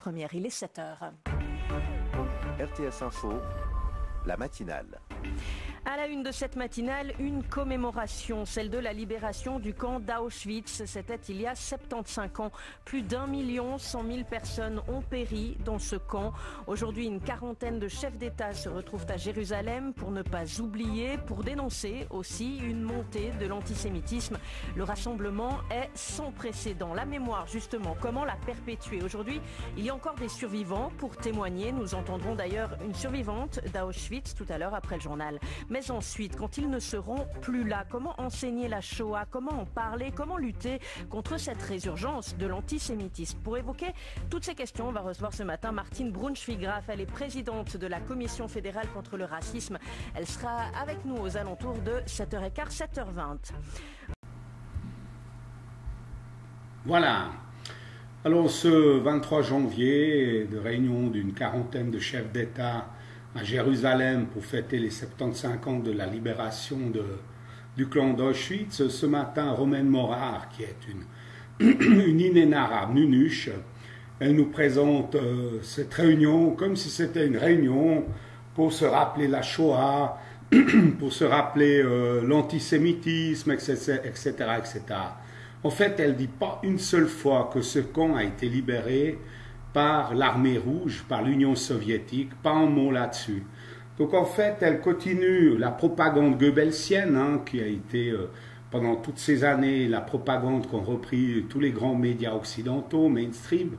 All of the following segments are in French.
Première, il est 7 heures. RTS Info, la matinale. À la une de cette matinale, une commémoration, celle de la libération du camp d'Auschwitz. C'était il y a 75 ans. Plus d'1 100 000 personnes ont péri dans ce camp. Aujourd'hui, une quarantaine de chefs d'État se retrouvent à Jérusalem pour ne pas oublier, pour dénoncer aussi une montée de l'antisémitisme. Le rassemblement est sans précédent. La mémoire, justement, comment la perpétuer? Aujourd'hui, il y a encore des survivants pour témoigner. Nous entendrons d'ailleurs une survivante d'Auschwitz tout à l'heure après le journal. Mais ensuite, quand ils ne seront plus là, comment enseigner la Shoah? Comment en parler? Comment lutter contre cette résurgence de l'antisémitisme? Pour évoquer toutes ces questions, on va recevoir ce matin Martine Braunschwig-Graf. Elle est présidente de la Commission fédérale contre le racisme. Elle sera avec nous aux alentours de 7h15, 7h20. Voilà. Alors ce 23 janvier, de réunion d'une quarantaine de chefs d'État à Jérusalem pour fêter les 75 ans de la libération du clan d'Auschwitz. Ce matin, Romaine Morard, qui est une inénarrable nunuche, elle nous présente cette réunion comme si c'était une réunion pour se rappeler la Shoah, pour se rappeler l'antisémitisme, etc., etc. En fait, elle ne dit pas une seule fois que ce camp a été libéré par l'armée rouge, par l'Union soviétique, pas un mot là-dessus. Donc en fait, elle continue la propagande goebbelsienne, qui a été pendant toutes ces années la propagande qu'ont repris tous les grands médias occidentaux, mainstream,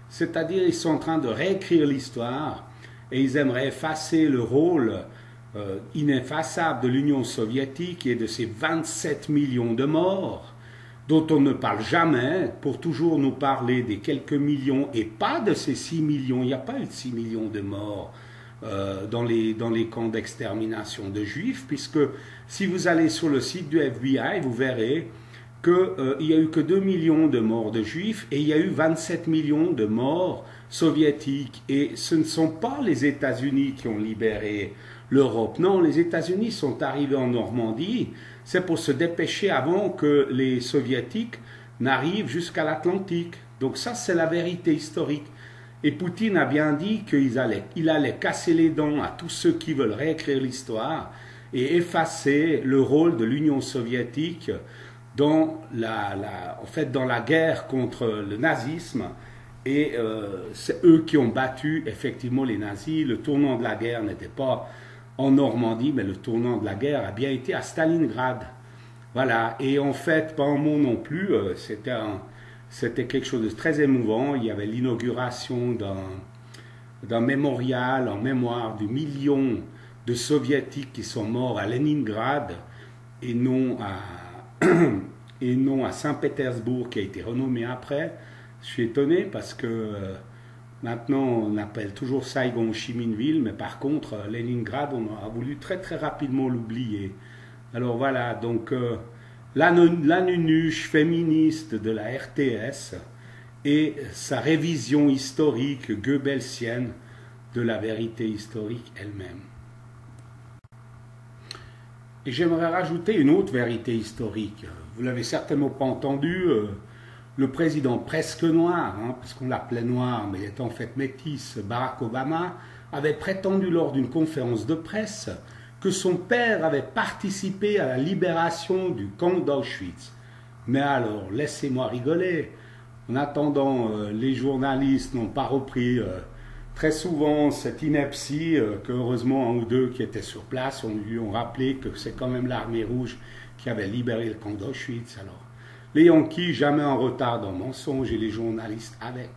c'est-à-dire ils sont en train de réécrire l'histoire et ils aimeraient effacer le rôle ineffaçable de l'Union soviétique et de ses 27 millions de morts, dont on ne parle jamais, pour toujours nous parler des quelques millions et pas de ces 6 millions. Il n'y a pas eu de 6 millions de morts dans les camps d'extermination de juifs, puisque si vous allez sur le site du FBI, vous verrez qu'il n'y a eu que 2 millions de morts de juifs et il y a eu 27 millions de morts soviétiques. Et ce ne sont pas les États-Unis qui ont libéré l'Europe. Non, les États-Unis sont arrivés en Normandie. C'est pour se dépêcher avant que les soviétiques n'arrivent jusqu'à l'Atlantique. Donc ça, c'est la vérité historique. Et Poutine a bien dit qu'il allait casser les dents à tous ceux qui veulent réécrire l'histoire et effacer le rôle de l'Union soviétique dans dans la guerre contre le nazisme. Et c'est eux qui ont battu effectivement les nazis. Le tournant de la guerre n'était pas en Normandie, mais le tournant de la guerre a bien été à Stalingrad. Voilà, et en fait, pas un mot non plus, c'était quelque chose de très émouvant. Il y avait l'inauguration d'un mémorial en mémoire du million de soviétiques qui sont morts à Leningrad et non à Saint-Pétersbourg, qui a été renommé après. Je suis étonné parce que maintenant, on appelle toujours Saigon Chi Minh Ville, mais par contre, Leningrad, on a voulu très très rapidement l'oublier. Alors voilà, donc la nunuche féministe de la RTS et sa révision historique goebbelsienne de la vérité historique elle-même. Et j'aimerais rajouter une autre vérité historique. Vous l'avez certainement pas entendu. Le président presque noir, parce qu'on l'appelait noir, mais il était en fait métis, Barack Obama, avait prétendu lors d'une conférence de presse que son père avait participé à la libération du camp d'Auschwitz. Mais alors, laissez-moi rigoler. En attendant, les journalistes n'ont pas repris très souvent cette ineptie que heureusement un ou deux qui étaient sur place lui ont rappelé que c'est quand même l'armée rouge qui avait libéré le camp d'Auschwitz. Alors, les Yankees, jamais en retard dans le mensonge et les journalistes avec.